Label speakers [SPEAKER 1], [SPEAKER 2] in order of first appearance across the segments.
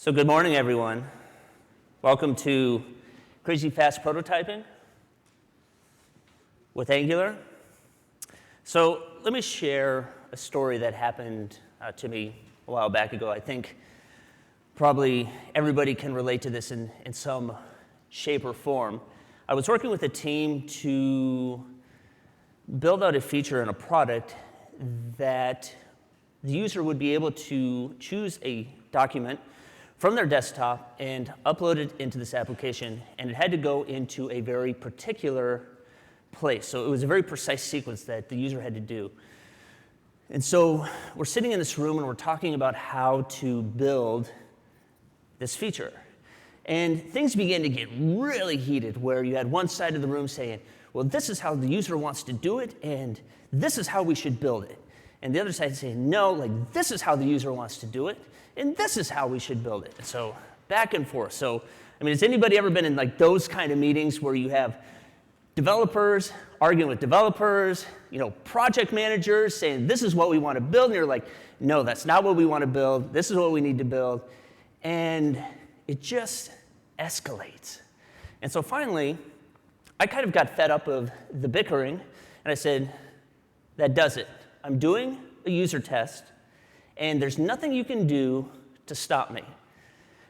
[SPEAKER 1] So good morning, everyone. Welcome to Crazy Fast Prototyping with Angular. So let me share a story that happened to me a while back ago. I think probably everybody can relate to this in some shape or form. I was working with a team to build out a feature in a product that the user would be able to choose a document from their desktop and upload it into this application, and it had to go into a very particular place. So it was a very precise sequence that the user had to do. And so we're sitting in this room and we're talking about how to build this feature. And things began to get really heated, where you had one side of the room saying, well, this is how the user wants to do it, and this is how we should build it. And the other side saying, no, like this is how the user wants to do it, and this is how we should build it. And so back and forth. So, I mean, has anybody ever been in like those kind of meetings where you have developers arguing with developers, project managers saying, this is what we want to build, and you're like, no, that's not what we want to build. This is what we need to build. And it just escalates. And so finally, I kind of got fed up of the bickering, and I said, that does it. I'm doing a user test, and there's nothing you can do to stop me.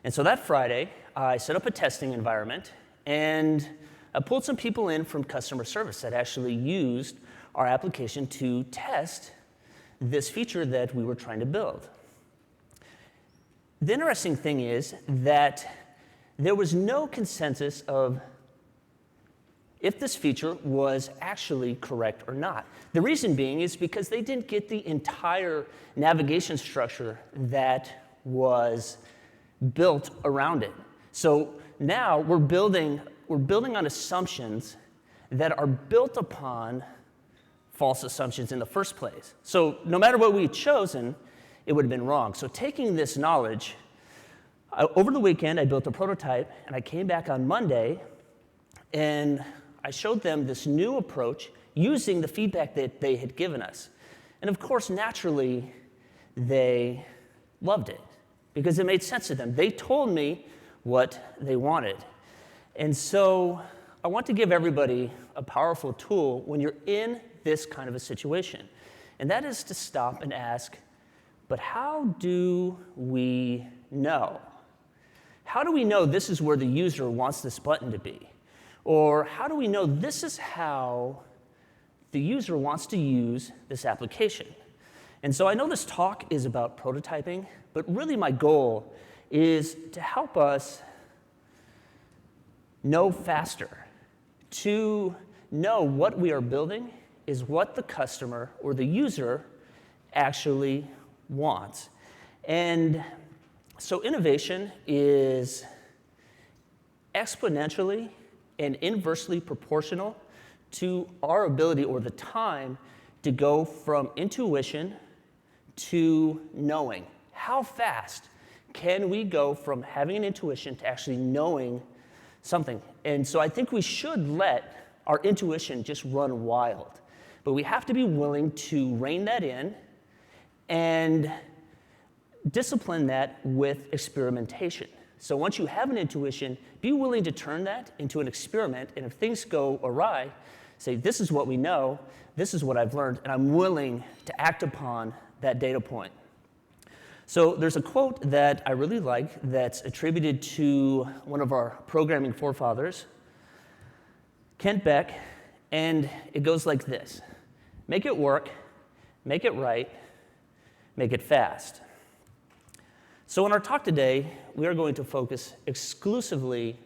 [SPEAKER 1] And so that Friday, I set up a testing environment, and I pulled some people in from customer service that actually used our application to test this feature that we were trying to build. The interesting thing is that there was no consensus of if this feature was actually correct or not. The reason being is because they didn't get the entire navigation structure that was built around it. So now we're building on assumptions that are built upon false assumptions in the first place. So no matter what we had chosen, it would have been wrong. So taking this knowledge, over the weekend I built a prototype, and I came back on Monday, and I showed them this new approach using the feedback that they had given us. And of course, naturally, they loved it because it made sense to them. They told me what they wanted. And so I want to give everybody a powerful tool when you're in this kind of a situation. And that is to stop and ask, but how do we know? How do we know this is where the user wants this button to be? Or how do we know this is how the user wants to use this application? And so I know this talk is about prototyping, but really my goal is to help us know faster. To know what we are building is what the customer or the user actually wants. And so innovation is exponentially and inversely proportional to our ability or the time to go from intuition to knowing. How fast can we go from having an intuition to actually knowing something? And so I think we should let our intuition just run wild. But we have to be willing to rein that in and discipline that with experimentation. So once you have an intuition, be willing to turn that into an experiment, and if things go awry, say, this is what we know, this is what I've learned, and I'm willing to act upon that data point. So there's a quote that I really like that's attributed to one of our programming forefathers, Kent Beck, and it goes like this: make it work, make it right, make it fast. So in our talk today, we are going to focus exclusively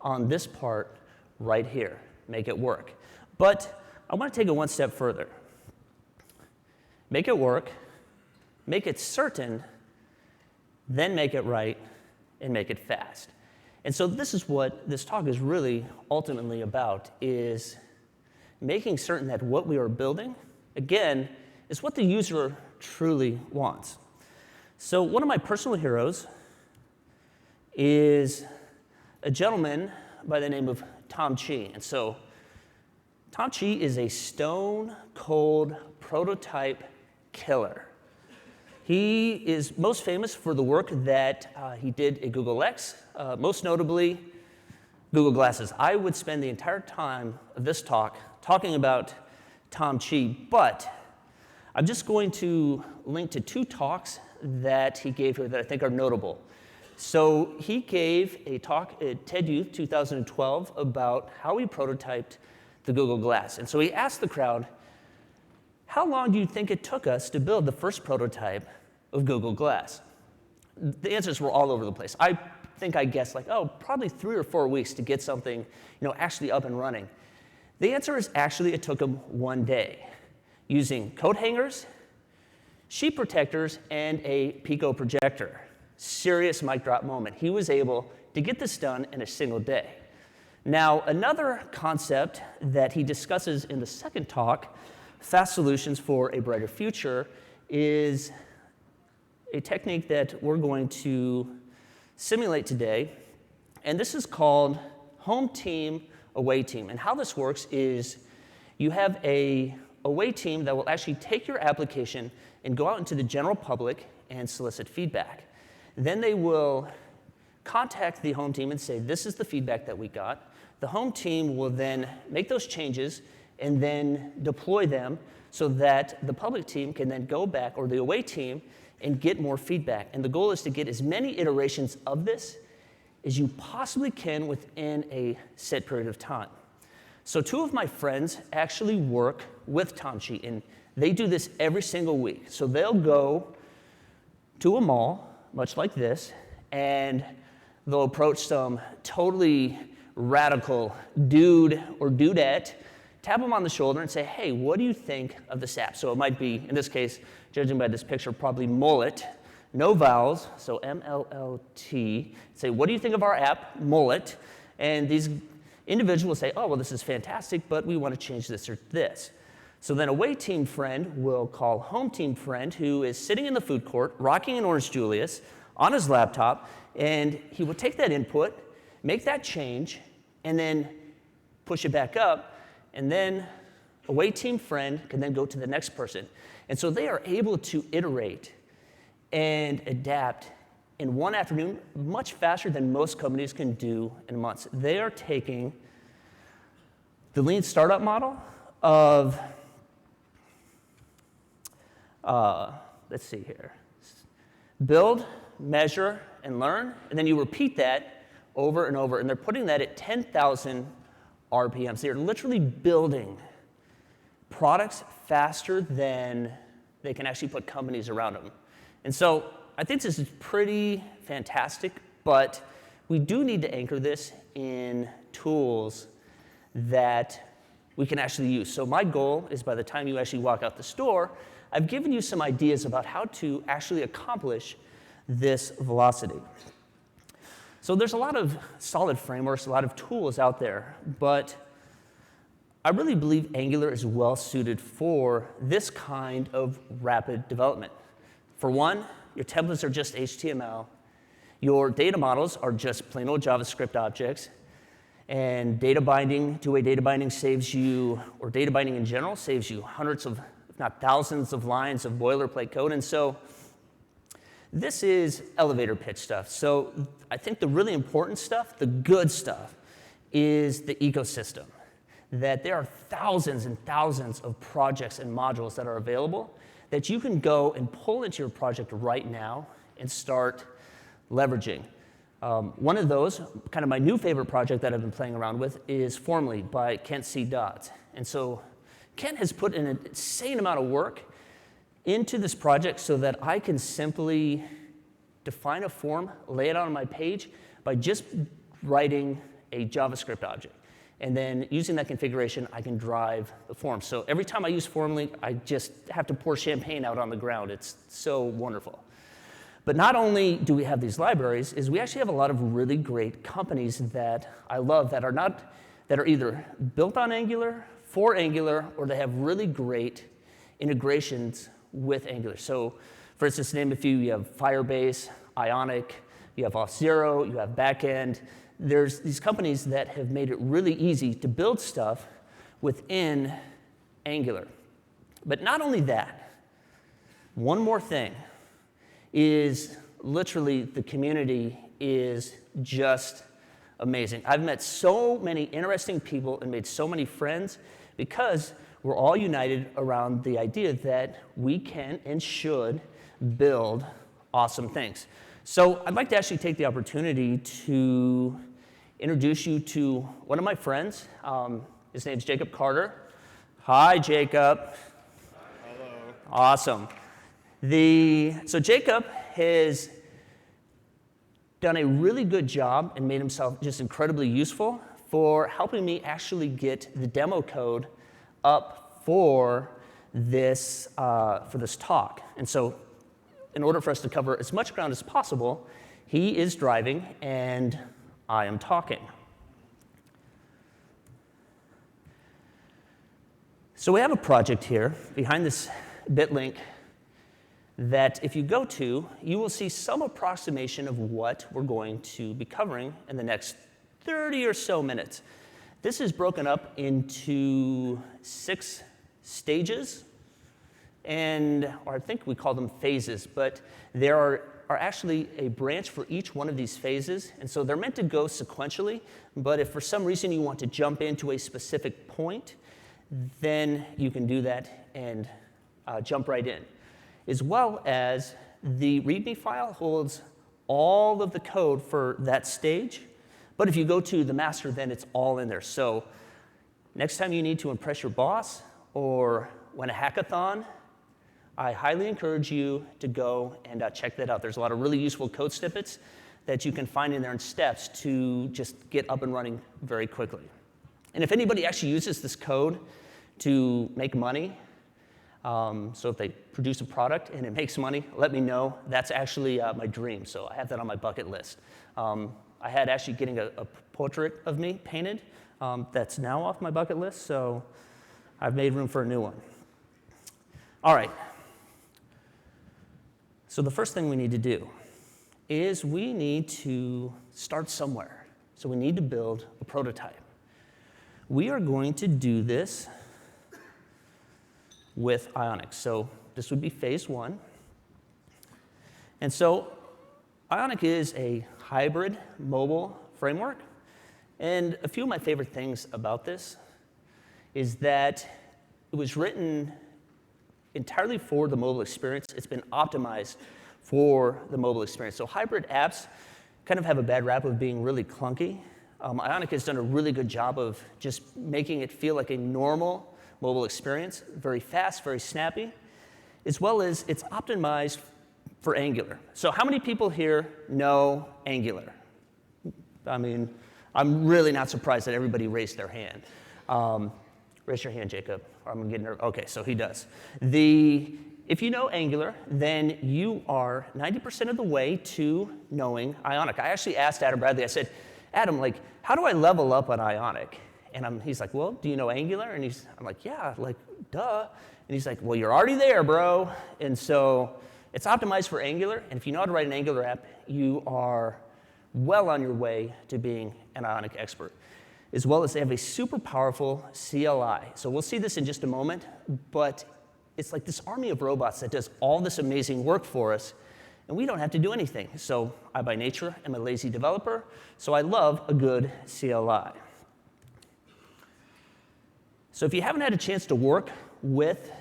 [SPEAKER 1] on this part right here, make it work. But I want to take it one step further. Make it work, make it certain, then make it right, and make it fast. And so this is what this talk is really ultimately about, is making certain that what we are building, again, is what the user truly wants. So one of my personal heroes is a gentleman by the name of Tom Chi. And so Tom Chi is a stone-cold prototype killer. He is most famous for the work that he did at Google X, most notably Google Glasses. I would spend the entire time of this talk talking about Tom Chi, but I'm just going to link to 2 talks that he gave here that I think are notable. So he gave a talk at TED Youth 2012 about how he prototyped the Google Glass. And so he asked the crowd, how long do you think it took us to build the first prototype of Google Glass? The answers were all over the place. I think I guessed like, oh, probably 3 or 4 weeks to get something, actually up and running. The answer is actually it took him 1 day using coat hangers, sheet protectors, and a Pico projector. Serious mic drop moment. He was able to get this done in a single day. Now, another concept that he discusses in the second talk, Fast Solutions for a Brighter Future, is a technique that we're going to simulate today. And this is called home team, away team. And how this works is you have a away team that will actually take your application and go out into the general public and solicit feedback. Then they will contact the home team and say, this is the feedback that we got. The home team will then make those changes and then deploy them so that the public team can then go back, or the away team, and get more feedback. And the goal is to get as many iterations of this as you possibly can within a set period of time. So 2 of my friends actually work with Tom Chi, and they do this every single week. So they'll go to a mall, much like this, and they'll approach some totally radical dude or dudette, tap them on the shoulder and say, hey, what do you think of this app? So it might be, in this case, judging by this picture, probably mullet, no vowels, so M-L-L-T. Say, what do you think of our app, mullet? And these individuals will say, oh, well, this is fantastic, but we want to change this or this. So then away team friend will call home team friend, who is sitting in the food court, rocking an Orange Julius on his laptop, and he will take that input, make that change, and then push it back up, and then away team friend can then go to the next person. And so they are able to iterate and adapt in one afternoon much faster than most companies can do in months. They are taking the lean startup model of, let's see here, build, measure, and learn, and then you repeat that over and over, and they're putting that at 10,000 RPMs. They're literally building products faster than they can actually put companies around them. And so I think this is pretty fantastic, but we do need to anchor this in tools that we can actually use. So my goal is by the time you actually walk out the store, I've given you some ideas about how to actually accomplish this velocity. So there's a lot of solid frameworks, a lot of tools out there, but I really believe Angular is well suited for this kind of rapid development. For one, your templates are just HTML. Your data models are just plain old JavaScript objects. And data binding, two-way data binding saves you, or data binding in general, saves you hundreds of, if not thousands of lines of boilerplate code. And so this is elevator pitch stuff. So I think the really important stuff, the good stuff, is the ecosystem. That there are thousands and thousands of projects and modules that are available that you can go and pull into your project right now and start leveraging. One of those, kind of my new favorite project that I've been playing around with, is Formally by Kent C. Dodds. And so Kent has put in an insane amount of work into this project so that I can simply define a form, lay it out on my page by just writing a JavaScript object. And then using that configuration, I can drive the form. So every time I use Formally, I just have to pour champagne out on the ground. It's so wonderful. But not only do we have these libraries, is we actually have a lot of really great companies that I love that are either built on Angular, for Angular, or they have really great integrations with Angular. So for instance, to name a few, you have Firebase, Ionic, you have Auth0, you have Backend. There's these companies that have made it really easy to build stuff within Angular. But not only that, one more thing. is literally the community is just amazing. I've met so many interesting people and made so many friends because we're all united around the idea that we can and should build awesome things. So I'd like to actually take the opportunity to introduce you to one of my friends. His name's Jacob Carter. Hi, Jacob.
[SPEAKER 2] Hello.
[SPEAKER 1] Awesome. So Jacob has done a really good job and made himself just incredibly useful for helping me actually get the demo code up for this talk. And so in order for us to cover as much ground as possible, he is driving and I am talking. So we have a project here behind this bit link that if you go to, you will see some approximation of what we're going to be covering in the next 30 or so minutes. This is broken up into 6 stages, or I think we call them phases, but there are actually a branch for each one of these phases, and so they're meant to go sequentially, but if for some reason you want to jump into a specific point, then you can do that and jump right in. As well as the README file holds all of the code for that stage, but if you go to the master, then it's all in there. So next time you need to impress your boss or win a hackathon, I highly encourage you to go and check that out. There's a lot of really useful code snippets that you can find in there in steps to just get up and running very quickly. And if anybody actually uses this code to make money, so if they produce a product and it makes money, let me know. That's actually my dream, so I have that on my bucket list. I had actually getting a portrait of me painted that's now off my bucket list, so I've made room for a new one. All right. So the first thing we need to do is we need to start somewhere. So we need to build a prototype. We are going to do this with Ionic. So this would be phase 1. And so Ionic is a hybrid mobile framework. And a few of my favorite things about this is that it was written entirely for the mobile experience. It's been optimized for the mobile experience. So hybrid apps kind of have a bad rap of being really clunky. Ionic has done a really good job of just making it feel like a normal mobile experience, very fast, very snappy, as well as it's optimized for Angular. So how many people here know Angular? I mean, I'm really not surprised that everybody raised their hand. Raise your hand, Jacob, or I'm getting nervous. Okay, so he does. If you know Angular, then you are 90% of the way to knowing Ionic. I actually asked Adam Bradley, I said, Adam, like, how do I level up on Ionic? And he's like, well, do you know Angular? And I'm like, yeah, like, duh. And he's like, well, you're already there, bro. And so it's optimized for Angular. And if you know how to write an Angular app, you are well on your way to being an Ionic expert. As well as they have a super powerful CLI. So we'll see this in just a moment. But it's like this army of robots that does all this amazing work for us. And we don't have to do anything. So I, by nature, am a lazy developer. So I love a good CLI. So if you haven't had a chance to work with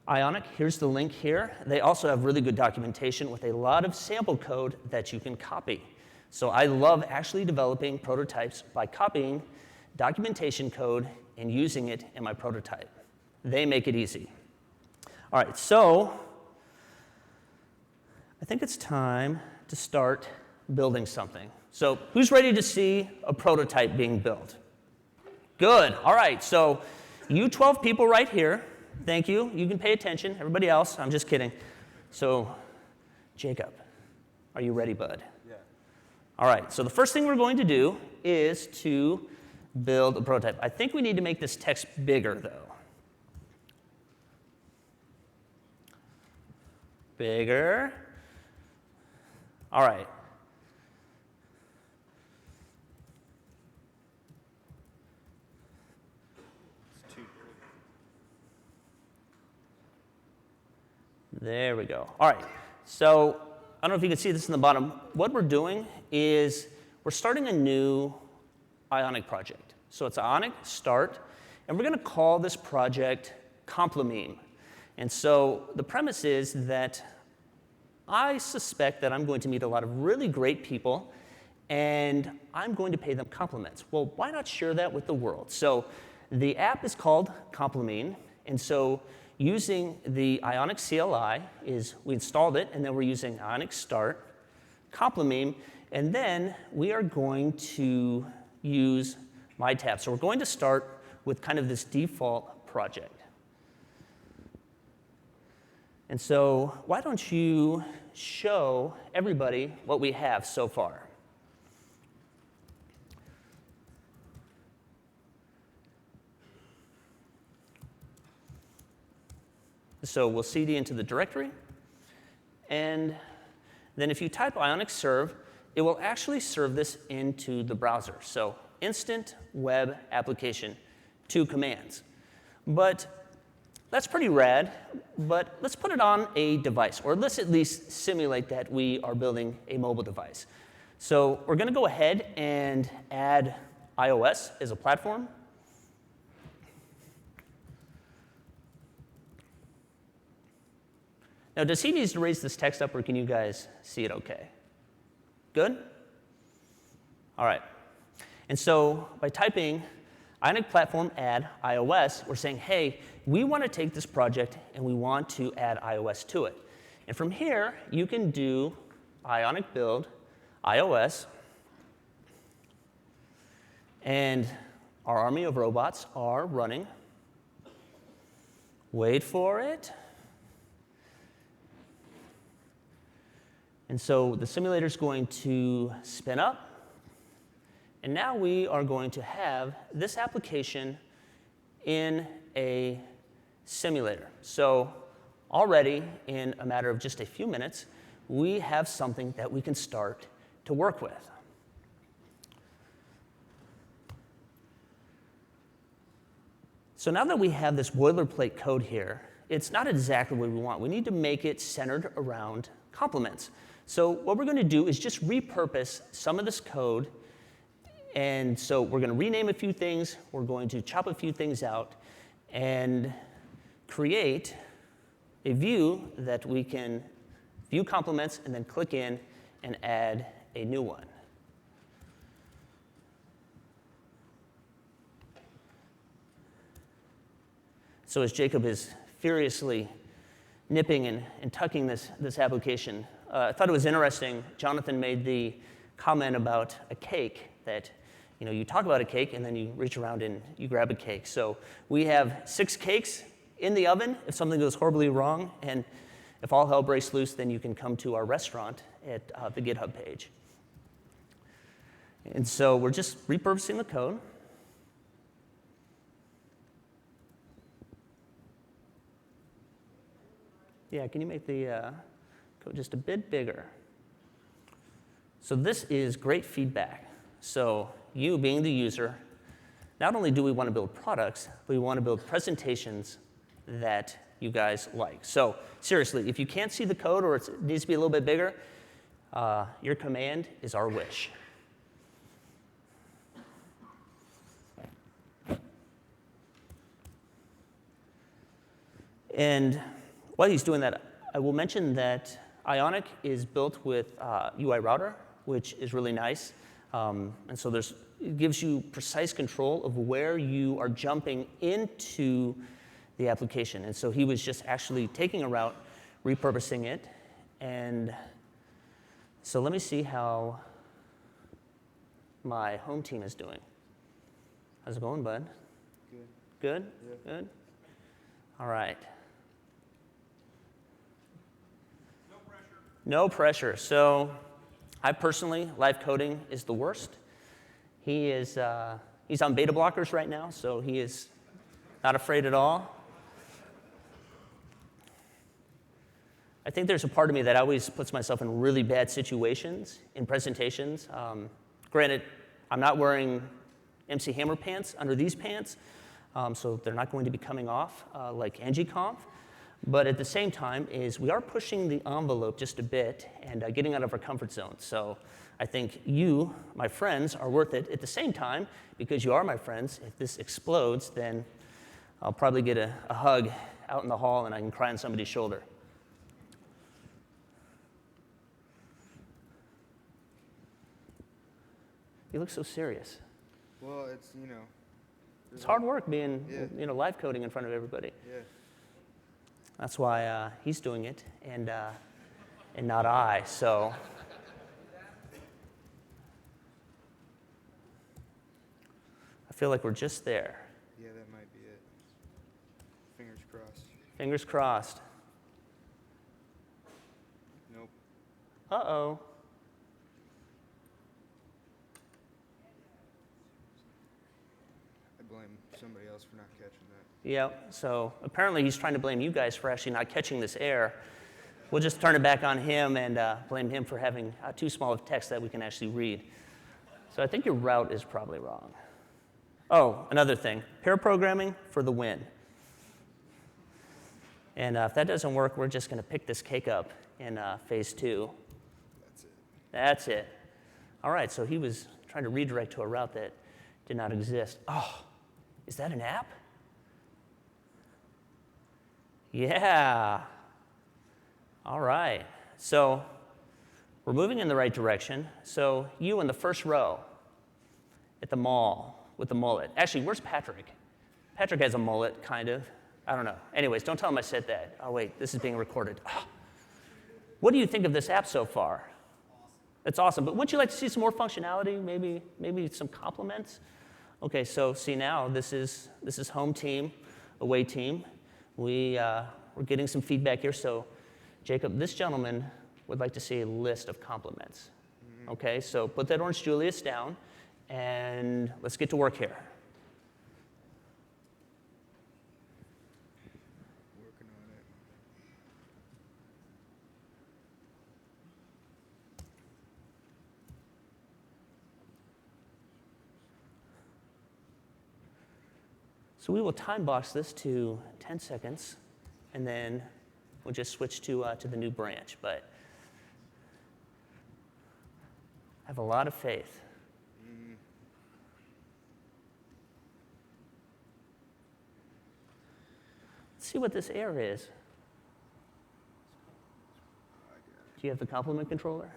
[SPEAKER 1] Ionic, here's the link here. They also have really good documentation with a lot of sample code that you can copy. So I love actually developing prototypes by copying documentation code and using it in my prototype. They make it easy. All right, so I think it's time to start building something. So who's ready to see a prototype being built? Good. All right, so you 12 people right here, thank you. You can pay attention. Everybody else, I'm just kidding. So Jacob, are you ready, bud?
[SPEAKER 2] Yeah.
[SPEAKER 1] All right, so the first thing we're going to do is to build a prototype. I think we need to make this text bigger, though. Bigger. All right. There we go. All right. So I don't know if you can see this in the bottom. What we're doing is we're starting a new Ionic project. So it's Ionic start, and we're going to call this project Complimeme. And so the premise is that I suspect that I'm going to meet a lot of really great people, and I'm going to pay them compliments. Well, why not share that with the world? So the app is called Complimeme, and so using the Ionic CLI is we installed it, and then we're using Ionic start, Complimeme, and then we are going to use my tab. So we're going to start with kind of this default project. And so why don't you show everybody what we have so far? So we'll cd into the directory, and then if you type Ionic serve, it will actually serve this into the browser. So instant web application, 2 commands. But that's pretty rad, but let's put it on a device, or let's at least simulate that we are building a mobile device. So we're going to go ahead and add iOS as a platform. Now, does he need to raise this text up, or can you guys see it OK? Good? All right. And so by typing Ionic platform add iOS, we're saying, hey, we want to take this project and we want to add iOS to it. And from here, you can do Ionic build iOS, and our army of robots are running. Wait for it. And so the simulator is going to spin up. And now we are going to have this application in a simulator. So already, in a matter of just a few minutes, we have something that we can start to work with. So now that we have this boilerplate code here, it's not exactly what we want. We need to make it centered around compliments. So what we're going to do is just repurpose some of this code. And so we're going to rename a few things. We're going to chop a few things out and create a view that we can view compliments and then click in and add a new one. So as Jacob is furiously nipping and tucking this application, I thought it was interesting. Jonathan made the comment about a cake that you talk about a cake and then you reach around and you grab a cake. So we have 6 cakes in the oven if something goes horribly wrong, and if all hell breaks loose, then you can come to our restaurant at the GitHub page. And so we're just repurposing the code. Yeah, can you make the code just a bit bigger? So this is great feedback. So you, being the user, not only do we want to build products, but we want to build presentations that you guys like. So seriously, if you can't see the code or it needs to be a little bit bigger, your command is our wish. And while he's doing that, I will mention that Ionic is built with UI Router, which is really nice. And so it gives you precise control of where you are jumping into the application. And so he was just actually taking a route, repurposing it. And so let me see how my home team is doing. How's it going, bud?
[SPEAKER 2] Good.
[SPEAKER 1] Good?
[SPEAKER 2] Yeah.
[SPEAKER 1] Good? All right. No pressure. So I personally, live coding is the worst. He's on beta blockers right now, so he is not afraid at all. I think there's a part of me that always puts myself in really bad situations in presentations. Granted, I'm not wearing MC Hammer pants under these pants, so they're not going to be coming off like AngularJS. But at the same time is we are pushing the envelope just a bit and getting out of our comfort zone. So I think you, my friends, are worth it. At the same time, because you are my friends, if this explodes, then I'll probably get a hug out in the hall and I can cry on somebody's shoulder. You look so serious.
[SPEAKER 2] Well, it's,
[SPEAKER 1] It's hard work being, live coding in front of everybody.
[SPEAKER 2] Yeah.
[SPEAKER 1] That's why he's doing it and not I. So I feel like we're just there.
[SPEAKER 2] Yeah, that might be it. Fingers crossed.
[SPEAKER 1] Fingers crossed.
[SPEAKER 2] Nope.
[SPEAKER 1] Uh-oh.
[SPEAKER 2] I blame somebody else for not catching that.
[SPEAKER 1] Yeah, so apparently he's trying to blame you guys for actually not catching this error. We'll just turn it back on him and blame him for having too small of text that we can actually read. So I think your route is probably wrong. Oh, another thing, pair programming for the win. And if that doesn't work, we're just going to pick this cake up in phase 2.
[SPEAKER 2] That's it.
[SPEAKER 1] That's it. All right, so he was trying to redirect to a route that did not exist. Oh, is that an app? Yeah. All right. So we're moving in the right direction. So you in the first row at the mall with the mullet. Actually, where's Patrick? Patrick has a mullet, kind of. I don't know. Anyways, don't tell him I said that. Oh, wait, this is being recorded. Oh. What do you think of this app so far? Awesome. It's awesome. But wouldn't you like to see some more functionality? Maybe some compliments? Okay, so see now, this is home team, away team. We're getting some feedback here. So, Jacob, this gentleman would like to see a list of compliments. Mm-hmm. Okay, so put that Orange Julius down, and let's get to work here.
[SPEAKER 2] Working on it.
[SPEAKER 1] So we will time box this to 10 seconds, and then we'll just switch to the new branch. But I have a lot of faith.
[SPEAKER 2] Mm.
[SPEAKER 1] Let's see what this error is. Do you have the complement controller?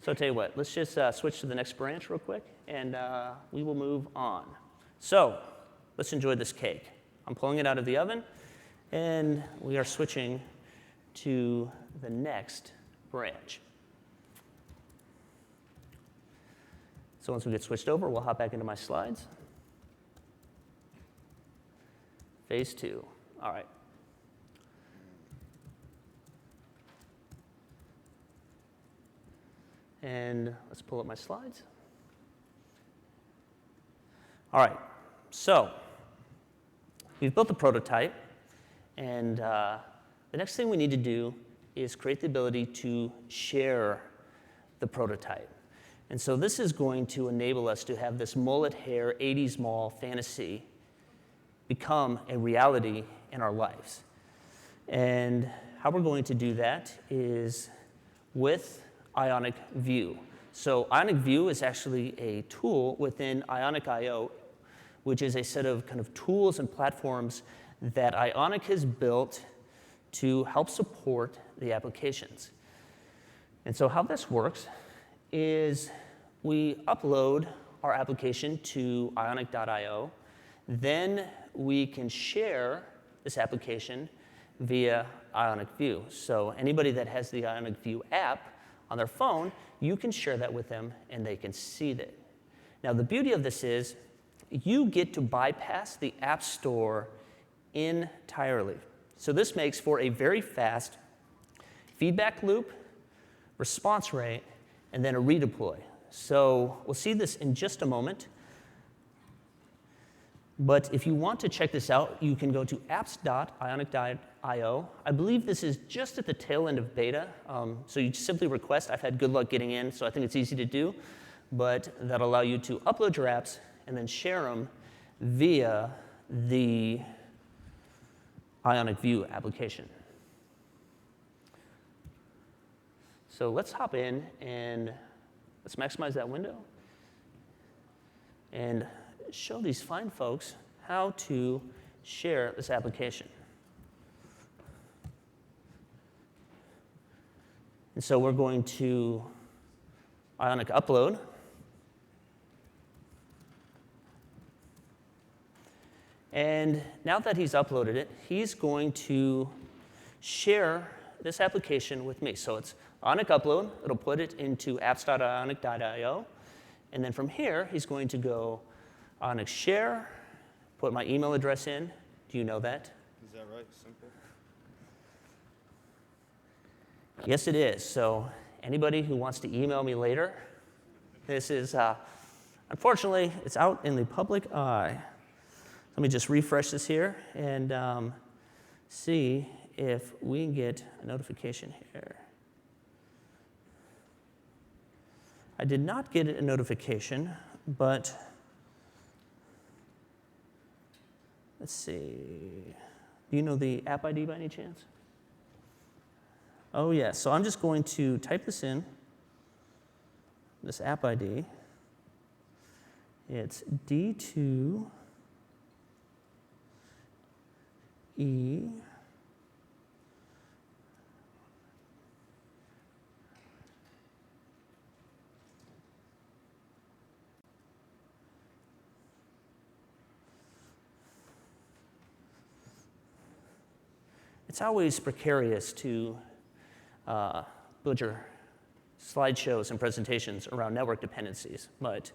[SPEAKER 1] So I'll tell you what, let's just switch to the next branch real quick, and we will move on. So let's enjoy this cake. I'm pulling it out of the oven, and we are switching to the next branch. So once we get switched over, we'll hop back into my slides. Phase 2. All right. And let's pull up my slides. All right, so we've built the prototype, and the next thing we need to do is create the ability to share the prototype. And so this is going to enable us to have this mullet hair 80s mall fantasy become a reality in our lives. And how we're going to do that is with Ionic View. So Ionic View is actually a tool within Ionic IO, which is a set of kind of tools and platforms that Ionic has built to help support the applications. And so how this works is we upload our application to ionic.io. Then we can share this application via Ionic View. So anybody that has the Ionic View app on their phone, you can share that with them and they can see that. Now the beauty of this is you get to bypass the App Store entirely. So this makes for a very fast feedback loop, response rate, and then a redeploy. So we'll see this in just a moment. But if you want to check this out, you can go to apps.ionic.io. I believe this is just at the tail end of beta. So you simply request. I've had good luck getting in, so I think it's easy to do. But that'll allow you to upload your apps and then share them via the Ionic View application. So let's hop in and let's maximize that window and show these fine folks how to share this application. And so we're going to Ionic upload. And now that he's uploaded it, he's going to share this application with me. So it's Ionic upload. It'll put it into apps.ionic.io. And then from here, he's going to go Ionic share, put my email address in. Do you know that?
[SPEAKER 2] Is that right? Simple.
[SPEAKER 1] Yes, it is. So anybody who wants to email me later, this is, unfortunately, it's out in the public eye. Let me just refresh this here and see if we can get a notification here. I did not get a notification, but let's see. Do you know the app ID by any chance? Oh, yes. So I'm just going to type this in, this app ID. It's D2E. It's always precarious to build your slideshows and presentations around network dependencies, but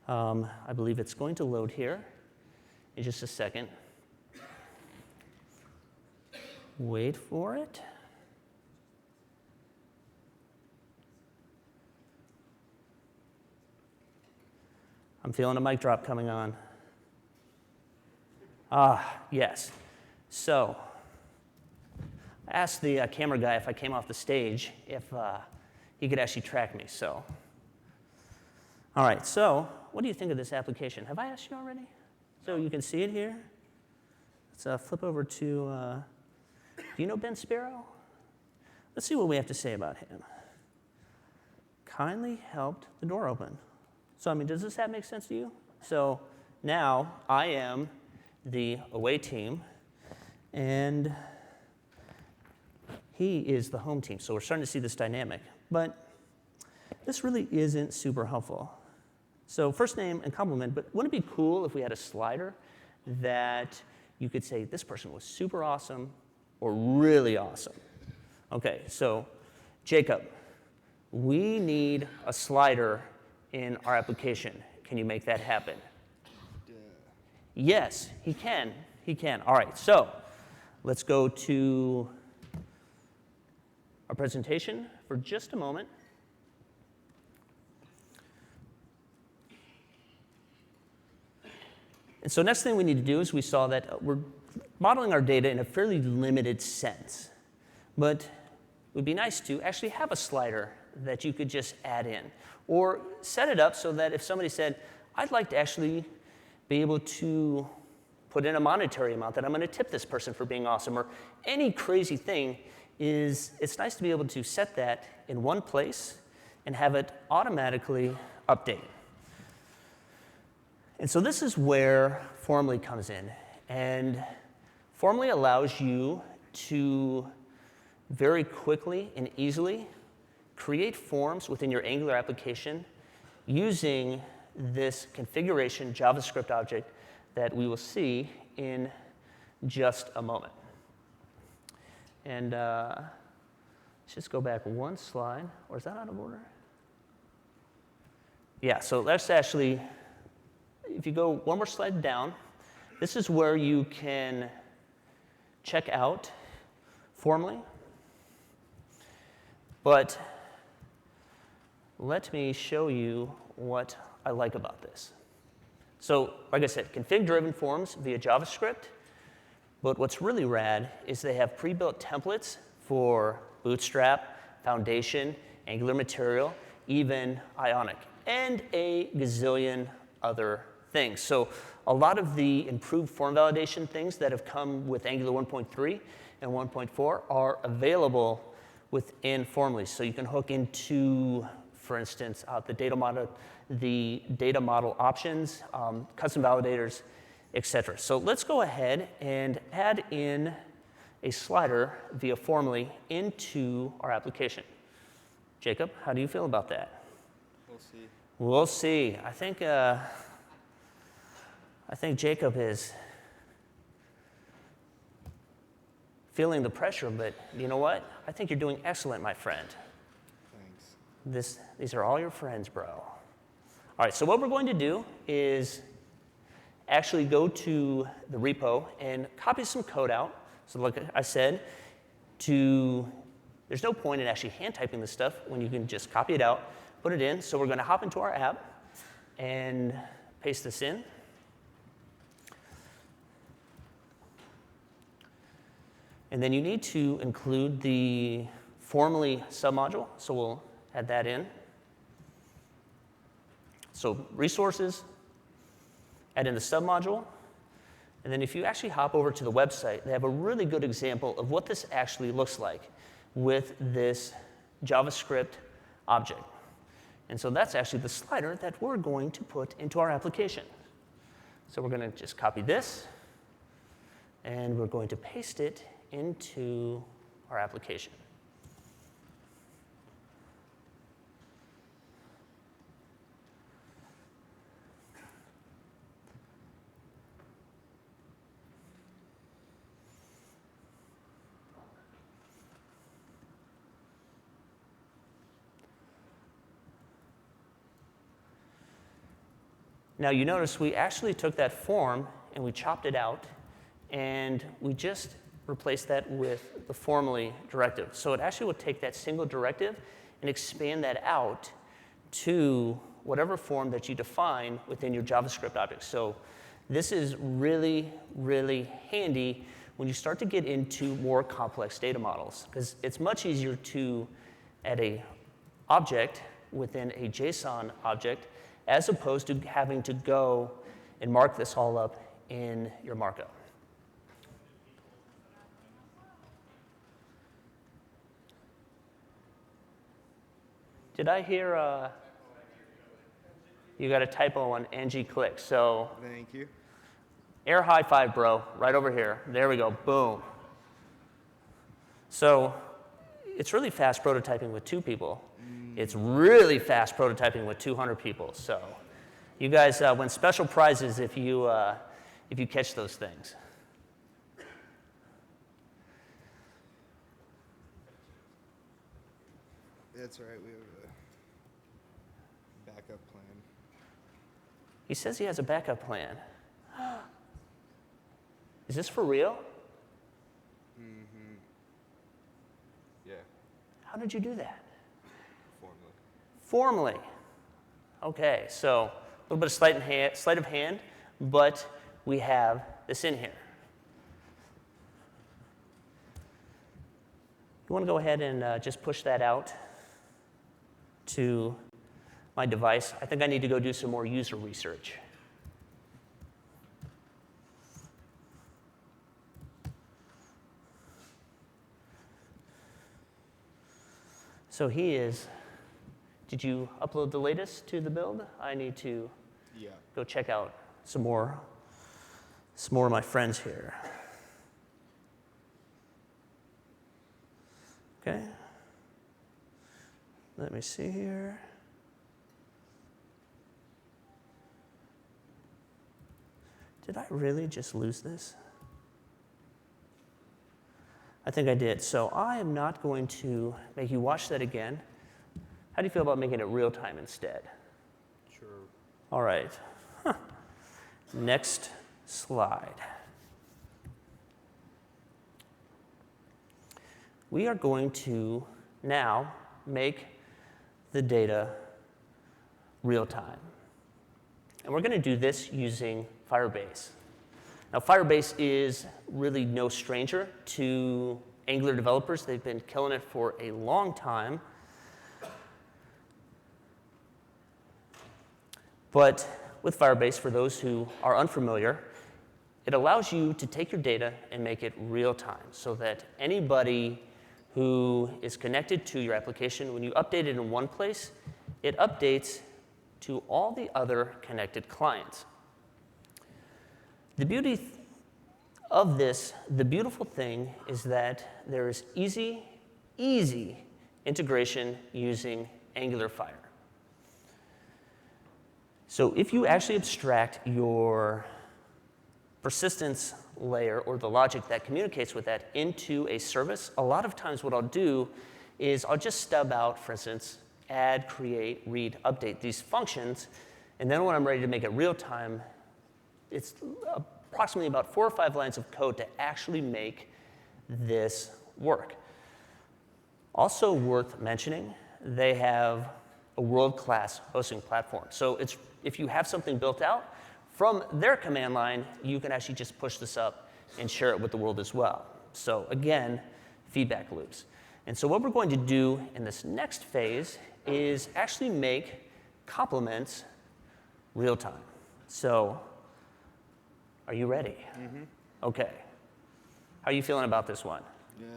[SPEAKER 1] I believe it's going to load here in just a second. Wait for it. I'm feeling a mic drop coming on. Yes. So I asked the camera guy if I came off the stage if he could actually track me. So, all right. So what do you think of this application? Have I asked you already? So you can see it here. Let's flip over to, do you know Ben Sparrow? Let's see what we have to say about him. Kindly helped the door open. So, I mean, does this app make sense to you? So now I am the away team, and he is the home team. So we're starting to see this dynamic. But this really isn't super helpful. So first name and compliment, but wouldn't it be cool if we had a slider that you could say this person was super awesome or really awesome? Okay, so Jacob, we need a slider in our application. Can you make that happen? Yes, he can. He can. All right, so let's go to our presentation for just a moment. And so next thing we need to do is we saw that we're modeling our data in a fairly limited sense. But it would be nice to actually have a slider that you could just add in. Or set it up so that if somebody said, I'd like to actually be able to put in a monetary amount that I'm going to tip this person for being awesome, or any crazy thing, it's nice to be able to set that in one place and have it automatically update. And so this is where Formally comes in. And Formally allows you to very quickly and easily create forms within your Angular application using this configuration JavaScript object that we will see in just a moment. And let's just go back one slide. Or is that out of order? Yeah, so let's actually, if you go one more slide down, this is where you can check out Formally. But let me show you what I like about this. So like I said, config-driven forms via JavaScript. But what's really rad is they have pre-built templates for Bootstrap, Foundation, Angular Material, even Ionic, and a gazillion other things. So a lot of the improved form validation things that have come with Angular 1.3 and 1.4 are available within Formally. So you can hook into, for instance, the data model options, custom validators, etc. So let's go ahead and add in a slider via Formally into our application. Jacob, how do you feel about that?
[SPEAKER 2] We'll see.
[SPEAKER 1] We'll see. I think Jacob is feeling the pressure, but you know what? I think you're doing excellent, my friend.
[SPEAKER 2] Thanks.
[SPEAKER 1] These are all your friends, bro. All right, so what we're going to do is actually go to the repo and copy some code out. So like I said, there's no point in actually hand typing this stuff when you can just copy it out, put it in. So we're going to hop into our app and paste this in. And then you need to include the Formally submodule. So we'll add that in. So resources, add in the submodule. And then if you actually hop over to the website, they have a really good example of what this actually looks like with this JavaScript object. And so that's actually the slider that we're going to put into our application. So we're going to just copy this, and we're going to paste it into our application. Now you notice we actually took that form and we chopped it out, and we just replaced that with the Formally directive. So it actually will take that single directive and expand that out to whatever form that you define within your JavaScript object. So this is really, really handy when you start to get into more complex data models, because it's much easier to add an object within a JSON object as opposed to having to go and mark this all up in your markup. Did I hear you got a typo on ng-click? So
[SPEAKER 2] Thank you.
[SPEAKER 1] air high five, bro, right over here. There we go, boom. So it's really fast prototyping with 2 people. It's really fast prototyping with 200 people. So you guys win special prizes if you catch those things.
[SPEAKER 2] That's all right. We have a backup plan.
[SPEAKER 1] He says he has a backup plan. Is this for real?
[SPEAKER 2] Mm-hmm. Yeah,
[SPEAKER 1] How did you do that?
[SPEAKER 2] formally.
[SPEAKER 1] Formally. Okay, so a little bit of sleight of hand, but we have this in here. You want to go ahead and just push that out to my device. I think I need to go do some more user research. So he is. Did you upload the latest to the build? I need to go check out some more of my friends here. Okay. Let me see here. Did I really just lose this? I think I did. So I am not going to make you watch that again. How do you feel about making it real time instead?
[SPEAKER 2] Sure.
[SPEAKER 1] All right. Next slide. We are going to now make the data real time. And we're going to do this using Firebase. Now, Firebase is really no stranger to Angular developers. They've been killing it for a long time. But with Firebase, for those who are unfamiliar, it allows you to take your data and make it real time so that anybody who is connected to your application, when you update it in one place, it updates to all the other connected clients. The beauty of this, the beautiful thing is that there is easy integration using Angular Fire. So if you actually abstract your persistence layer or the logic that communicates with that into a service, a lot of times what I'll do is I'll just stub out, for instance, add, create, read, update, these functions, and then when I'm ready to make it real time, it's approximately about 4 or 5 lines of code to actually make this work. Also worth mentioning, they have a world-class hosting platform. So if you have something built out, from their command line, you can actually just push this up and share it with the world as well. So again, feedback loops. And so what we're going to do in this next phase is actually make compliments real time. So are you ready? Mm-hmm. OK. How are you feeling about this one?
[SPEAKER 2] Yeah.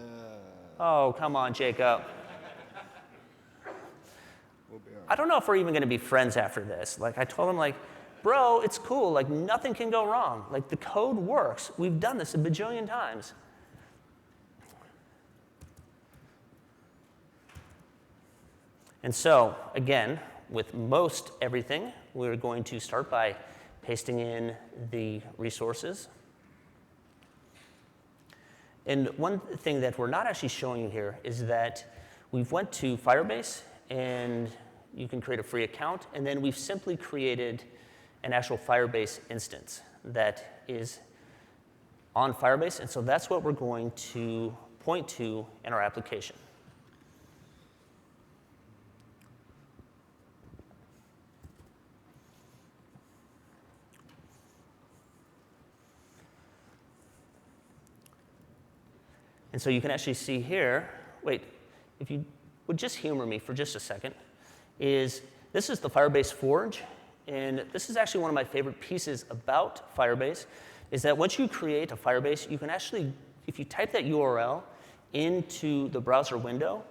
[SPEAKER 1] Oh, come on, Jacob.
[SPEAKER 2] We'll be all right.
[SPEAKER 1] I don't know if we're even going to be friends after this. Like, I told him, like, bro, it's cool. Like, nothing can go wrong. Like, the code works. We've done this a bajillion times. And so, again, with most everything, we're going to start by pasting in the resources. And one thing that we're not actually showing you here is that we've went to Firebase, and you can create a free account. And then we've simply created an actual Firebase instance that is on Firebase. And so that's what we're going to point to in our application. And so you can actually see here, wait, if you would just humor me for just a second, this is the Firebase Forge. And this is actually one of my favorite pieces about Firebase, is that once you create a Firebase, you can actually, if you type that URL into the browser window,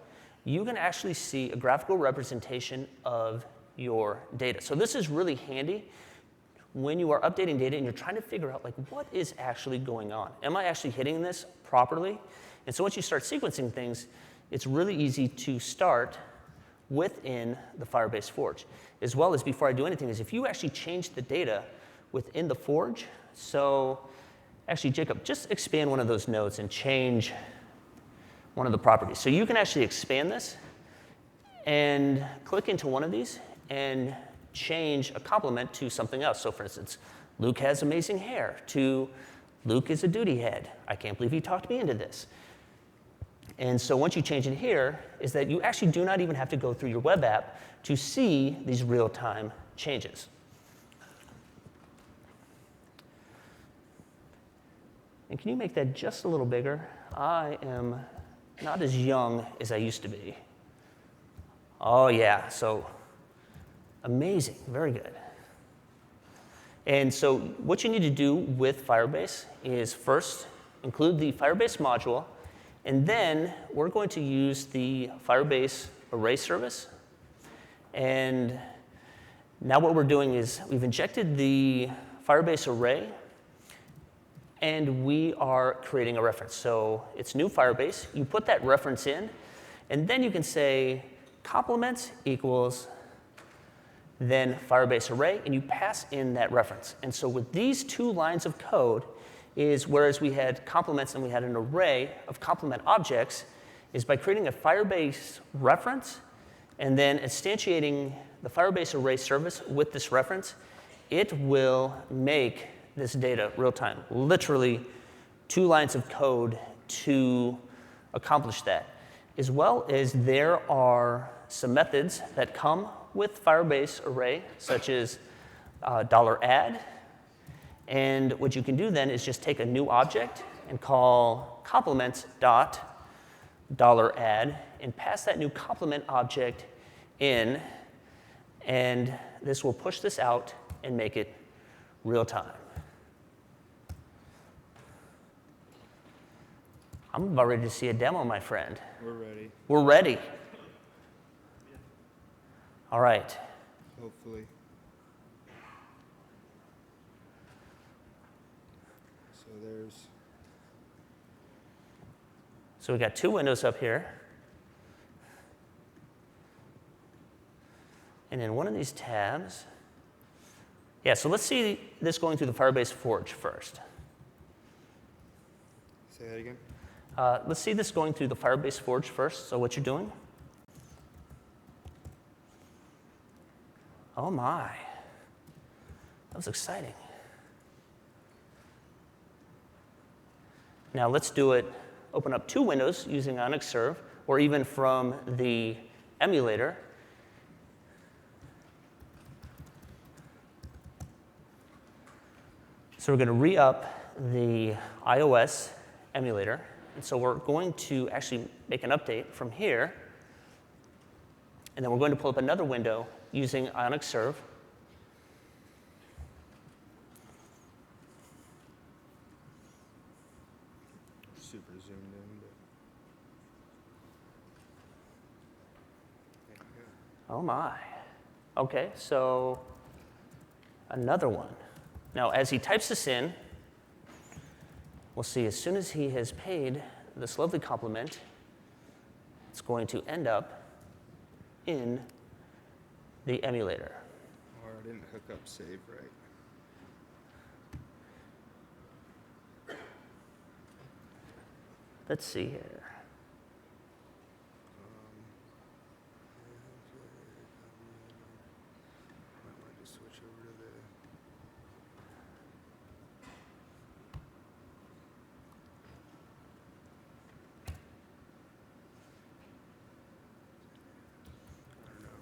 [SPEAKER 1] you can actually see a graphical representation of your data. So this is really handy when you are updating data and you're trying to figure out, like, what is actually going on? Am I actually hitting this properly? And so once you start sequencing things, it's really easy to start within the Firebase Forge. As well as, before I do anything, is if you actually change the data within the Forge, so actually, Jacob, just expand one of those nodes and change one of the properties. So you can actually expand this and click into one of these and change a complement to something else. So for instance, Luke has amazing hair to Luke is a duty head. I can't believe he talked me into this. And so once you change it here, is that you actually do not even have to go through your web app to see these real-time changes. And can you make that just a little bigger? I am not as young as I used to be. Oh, yeah, so amazing, very good. And so what you need to do with Firebase is first include the Firebase module, and then we're going to use the Firebase Array service. And now what we're doing is we've injected the Firebase Array, and we are creating a reference. So it's new Firebase. You put that reference in, and then you can say compliments equals then Firebase Array, and you pass in that reference. And so with these 2 lines of code is, whereas we had compliments and we had an array of complement objects, is by creating a Firebase reference and then instantiating the Firebase Array service with this reference, it will make this data real time. Literally 2 lines of code to accomplish that. As well as there are some methods that come with Firebase Array, such as $add. And what you can do then is just take a new object and call compliments.$add and pass that new complement object in. And this will push this out and make it real time. I'm about ready to see a demo, my friend.
[SPEAKER 2] We're ready.
[SPEAKER 1] We're ready. All right.
[SPEAKER 2] Hopefully.
[SPEAKER 1] So we got two windows up here. And in one of these tabs, yeah, so let's see this going through the Firebase Forge first.
[SPEAKER 2] Say that again.
[SPEAKER 1] Let's see this going through the Firebase Forge first. So what you're doing? Oh my, that was exciting. Now let's do it, open up two windows using Ionic Serve, or even from the emulator. So we're going to re-up the iOS emulator. And so we're going to actually make an update from here. And then we're going to pull up another window using Ionic Serve.
[SPEAKER 2] Super zoomed in, but
[SPEAKER 1] Oh my. OK, so another one. Now, as he types this in, we'll see as soon as he has paid this lovely compliment, it's going to end up in the emulator.
[SPEAKER 2] Or I didn't hook up save right.
[SPEAKER 1] Let's see here.
[SPEAKER 2] Might want to just switch over to the. I don't know.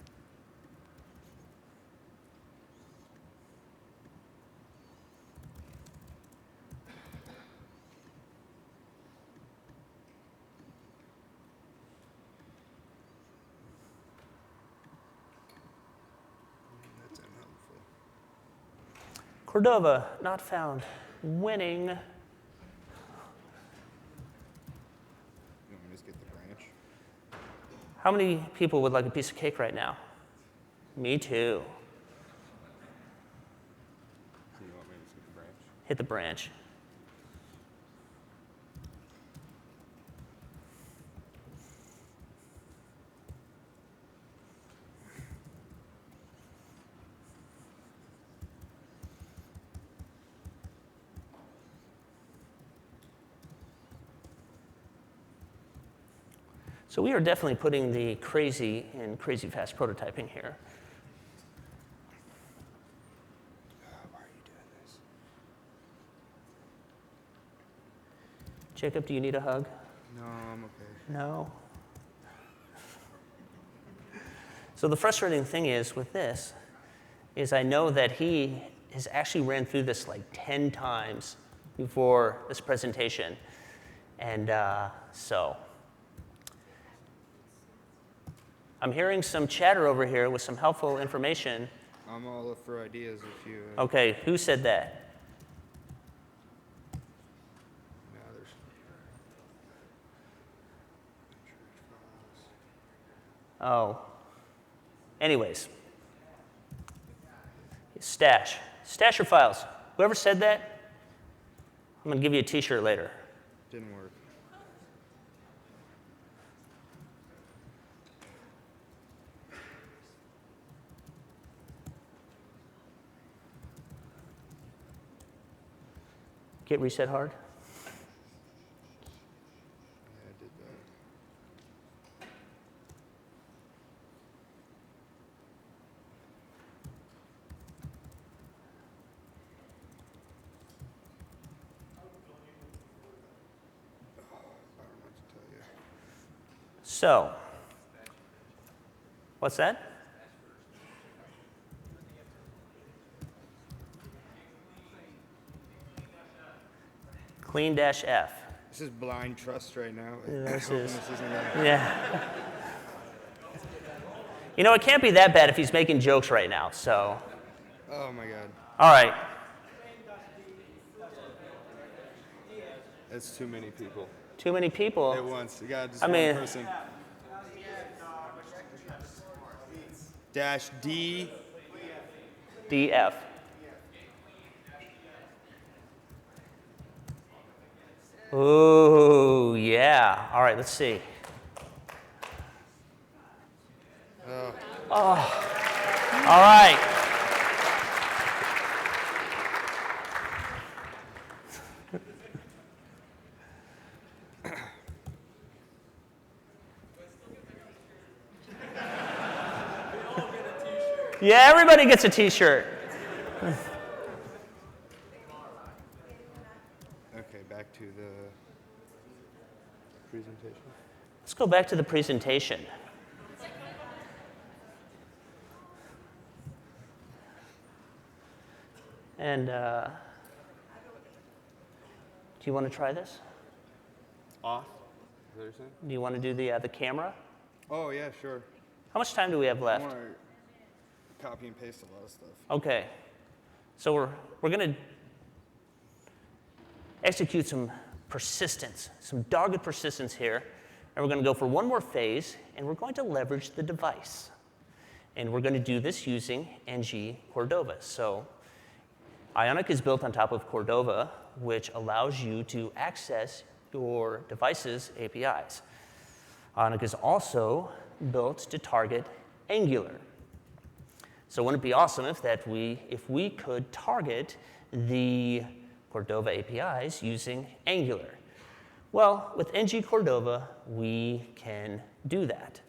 [SPEAKER 2] That's unhelpful.
[SPEAKER 1] Cordova, not found. Winning.
[SPEAKER 2] You want me to just get the branch?
[SPEAKER 1] How many people would like a piece of cake right now? Me too.
[SPEAKER 2] So you want me to just get the branch?
[SPEAKER 1] Hit the branch. So we are definitely putting the crazy in crazy fast prototyping here.
[SPEAKER 2] Why are you doing this?
[SPEAKER 1] Jacob, do you need a hug?
[SPEAKER 2] No, I'm okay.
[SPEAKER 1] No. So the frustrating thing is with this is I know that he has actually ran through this like 10 times before this presentation. And so I'm hearing some chatter over here with some helpful information.
[SPEAKER 2] I'm all up for ideas if you.
[SPEAKER 1] OK, who said that?
[SPEAKER 2] No, there's.
[SPEAKER 1] Oh. Anyways. Stash. Stash your files. Whoever said that, I'm going to give you a T-shirt later.
[SPEAKER 2] Didn't work.
[SPEAKER 1] Get reset hard.
[SPEAKER 2] Yeah, I did that. I don't know what to tell you.
[SPEAKER 1] So, what's that? Clean-F.
[SPEAKER 2] This is blind trust right now.
[SPEAKER 1] This
[SPEAKER 2] Hoping
[SPEAKER 1] is-
[SPEAKER 2] this isn't gonna-
[SPEAKER 1] Yeah. You know, it can't be that bad if he's making jokes right now, so.
[SPEAKER 2] Oh my god.
[SPEAKER 1] All right.
[SPEAKER 2] That's too many people
[SPEAKER 1] Too many people.
[SPEAKER 2] at once. You got just
[SPEAKER 1] I
[SPEAKER 2] one
[SPEAKER 1] mean-
[SPEAKER 2] person. Dash D.
[SPEAKER 1] DF. Ooh, yeah. All right, let's see. All right. Yeah, everybody gets a t-shirt.
[SPEAKER 2] Okay, back to the presentation.
[SPEAKER 1] Let's go back to the presentation. And do you want to try this?
[SPEAKER 2] Off? Is that what you're saying?
[SPEAKER 1] Do you want to do the camera?
[SPEAKER 2] Oh yeah, sure.
[SPEAKER 1] How much time do we have
[SPEAKER 2] I
[SPEAKER 1] left?
[SPEAKER 2] want to copy and paste a lot of stuff.
[SPEAKER 1] Okay. So we're going to execute some persistence, some dogged persistence here. And we're going to go for one more phase, and we're going to leverage the device. And we're going to do this using ng Cordova. So Ionic is built on top of Cordova, which allows you to access your device's APIs. Ionic is also built to target Angular. So wouldn't it be awesome if we could target the Cordova APIs using Angular? Well, with ng Cordova, we can do that.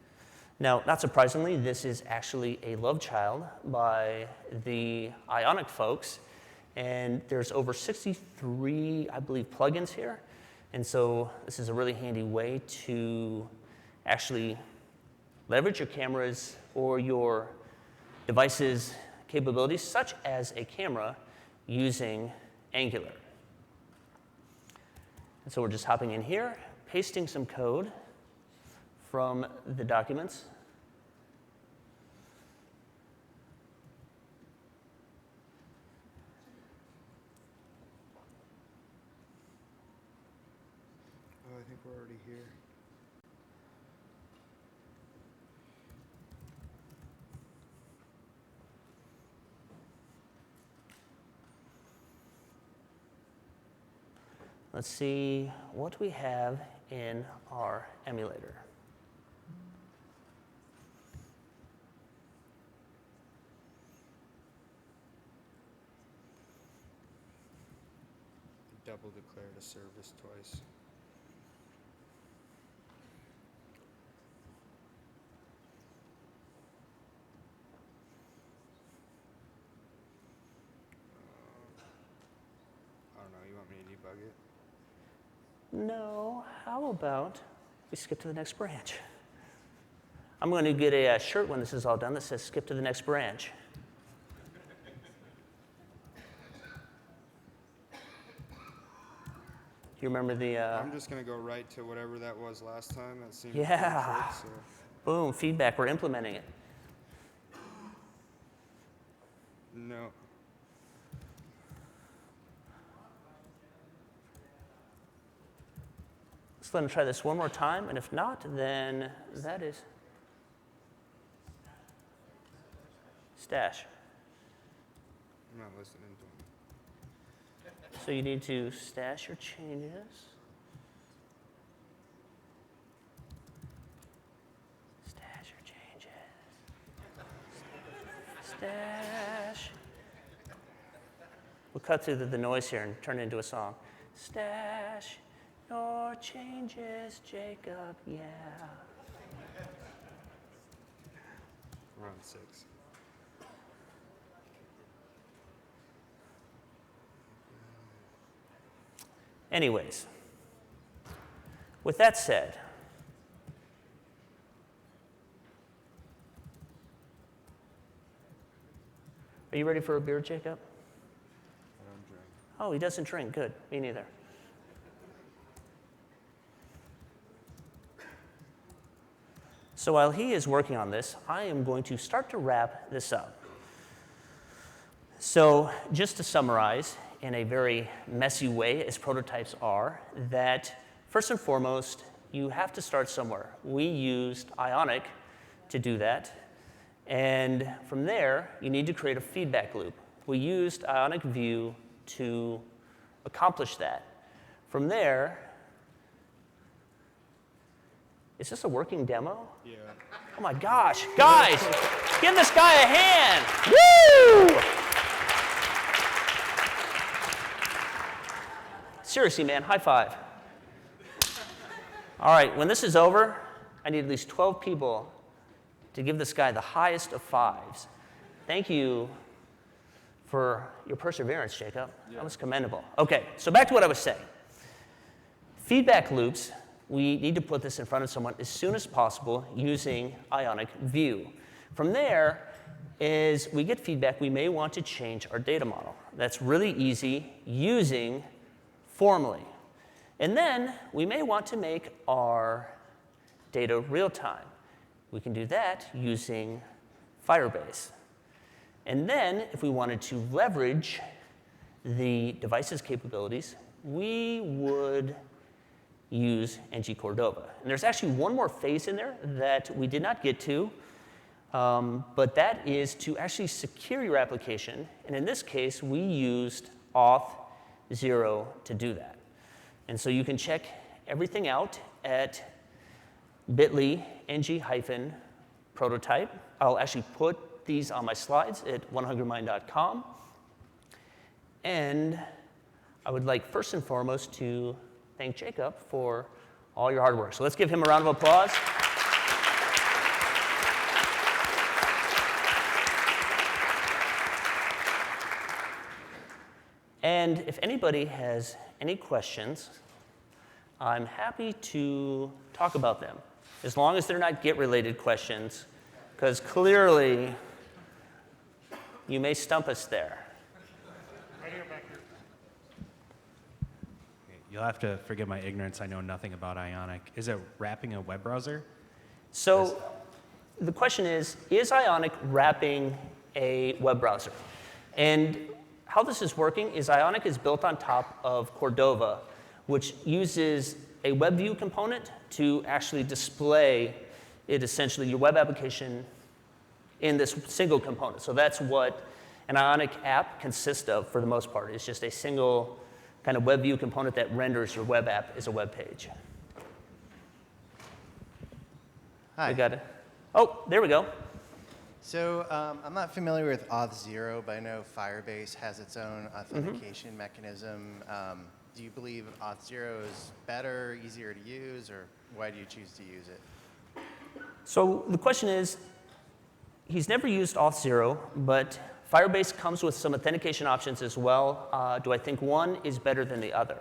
[SPEAKER 1] Now, not surprisingly, this is actually a love child by the Ionic folks, and there's over 63, I believe, plugins here. And so this is a really handy way to actually leverage your cameras or your device's capabilities, such as a camera, using Angular. And so we're just hopping in here, pasting some code from the documents.
[SPEAKER 2] Oh, I think we're already here.
[SPEAKER 1] Let's see what we have in our emulator.
[SPEAKER 2] Double declared a service twice. I don't know, you want me to debug it?
[SPEAKER 1] No, how about we skip to the next branch? I'm going to get a shirt when this is all done that says skip to the next branch. You remember the,
[SPEAKER 2] I'm just going to go right to whatever that was last time. That seemed
[SPEAKER 1] Yeah.
[SPEAKER 2] pretty short,
[SPEAKER 1] boom, feedback, we're implementing it.
[SPEAKER 2] No.
[SPEAKER 1] Let's let him try this one more time, and if not, then that is stash.
[SPEAKER 2] I'm not listening to him.
[SPEAKER 1] So you need to stash your changes. Stash your changes. Stash. We'll cut through the noise here and turn it into a song. Stash your changes, Jacob, yeah.
[SPEAKER 2] We're on 6.
[SPEAKER 1] Anyways, with that said, are you ready for a beer, Jacob?
[SPEAKER 2] I don't drink.
[SPEAKER 1] Oh, he doesn't drink. Good. Me neither. So while he is working on this, I am going to start to wrap this up. So just to summarize, in a very messy way, as prototypes are, that first and foremost, you have to start somewhere. We used Ionic to do that. And from there, you need to create a feedback loop. We used Ionic View to accomplish that. From there, is this a working demo?
[SPEAKER 2] Yeah.
[SPEAKER 1] Oh my gosh, guys, give this guy a hand. Woo! Seriously, man, high five. All right, when this is over, I need at least 12 people to give this guy the highest of fives. Thank you for your perseverance, Jacob.
[SPEAKER 2] Yeah.
[SPEAKER 1] That was commendable. Okay, so back to what I was saying. Feedback loops, we need to put this in front of someone as soon as possible using Ionic View. From there, as we get feedback, we may want to change our data model. That's really easy using formally. And then we may want to make our data real time. We can do that using Firebase. And then if we wanted to leverage the device's capabilities, we would use ng-Cordova. And there's actually one more phase in there that we did not get to, but that is to actually secure your application. And in this case, we used Auth0 to do that. And so you can check everything out at bit.ly ng-prototype. I'll actually put these on my slides at onehungrymind.com. And I would like first and foremost to thank Jacob for all your hard work. So let's give him a round of applause. And if anybody has any questions, I'm happy to talk about them, as long as they're not Git-related questions, because clearly you may stump us there.
[SPEAKER 3] Right here, back here.
[SPEAKER 4] You'll have to forgive my ignorance. I know nothing about Ionic. Is it wrapping a web browser?
[SPEAKER 1] So the question is Ionic wrapping a web browser? And how this is working is Ionic is built on top of Cordova, which uses a web view component to actually display it, essentially, your web application in this single component. So that's what an Ionic app consists of for the most part. It's just a single kind of web view component that renders your web app as a web page.
[SPEAKER 5] Hi.
[SPEAKER 1] We got it. Oh, there we go.
[SPEAKER 5] So I'm not familiar with Auth0, but I know Firebase has its own authentication mechanism. Do you believe Auth0 is better, easier to use, or why do you choose to use it?
[SPEAKER 1] So the question is, he's never used Auth0, but Firebase comes with some authentication options as well. Do I think one is better than the other?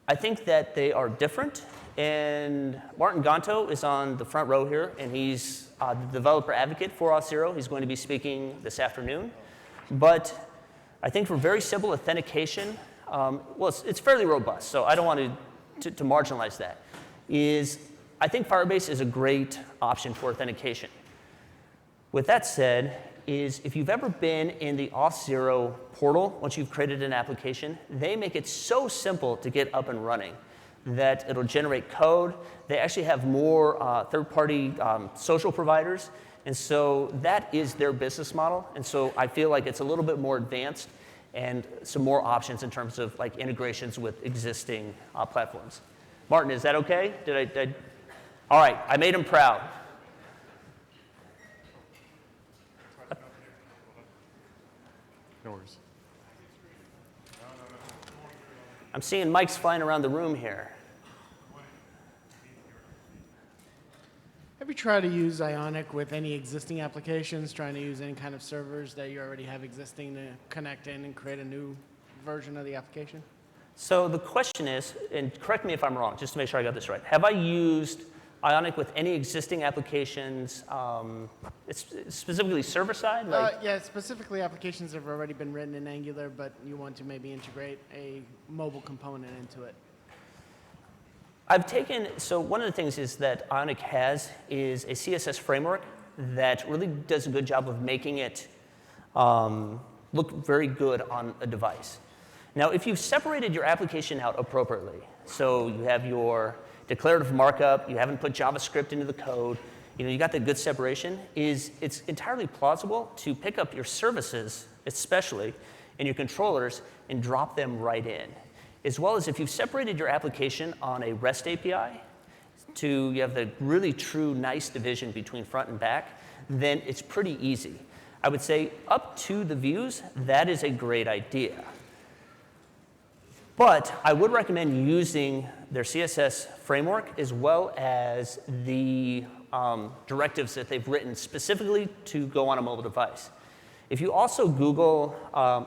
[SPEAKER 1] I think that they are different. And Martin Gonto is on the front row here, and he's the developer advocate for Auth0. He's going to be speaking this afternoon. But I think for very simple authentication, well, it's fairly robust, so I don't want to marginalize that, I think Firebase is a great option for authentication. With that said, if you've ever been in the Auth0 portal, once you've created an application, they make it so simple to get up and running that it'll generate code. They actually have more third-party social providers, and so that is their business model. And so I feel like it's a little bit more advanced and some more options in terms of like integrations with existing platforms. Martin, is that okay? All right, I made him proud.
[SPEAKER 3] No worries.
[SPEAKER 1] I'm seeing mics flying around the room here.
[SPEAKER 6] Have you tried to use Ionic with any existing applications, trying to use any kind of servers that you already have existing to connect in and create a new version of the application?
[SPEAKER 1] So the question is, and correct me if I'm wrong, just to make sure I got this right. Have I used Ionic with any existing applications, it's specifically server-side?
[SPEAKER 6] Yeah, specifically applications that have already been written in Angular, but you want to maybe integrate a mobile component into it.
[SPEAKER 1] So one of the things is that Ionic has is a CSS framework that really does a good job of making it look very good on a device. Now, if you've separated your application out appropriately, so you have your declarative markup, you haven't put JavaScript into the code, you got the good separation, it's entirely plausible to pick up your services, especially, and your controllers, and drop them right in. As well as if you've separated your application on a REST API, you have the really true nice division between front and back, then it's pretty easy. I would say up to the views, that is a great idea. But I would recommend using their CSS framework as well as the directives that they've written specifically to go on a mobile device. If you also Google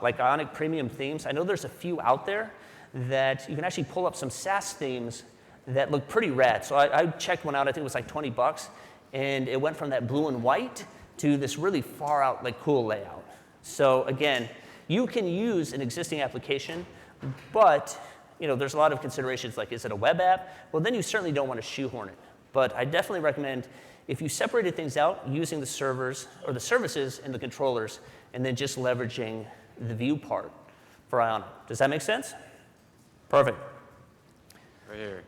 [SPEAKER 1] like Ionic Premium themes, I know there's a few out there that you can actually pull up some SaaS themes that look pretty rad. So I checked one out, I think it was like 20 bucks, and it went from that blue and white to this really far out, like cool layout. So again, you can use an existing application, but there's a lot of considerations like, is it a web app? Well, then you certainly don't want to shoehorn it. But I definitely recommend if you separated things out, using the servers or the services and the controllers, and then just leveraging the view part for Ionic. Does that make sense? Perfect.
[SPEAKER 7] Right here.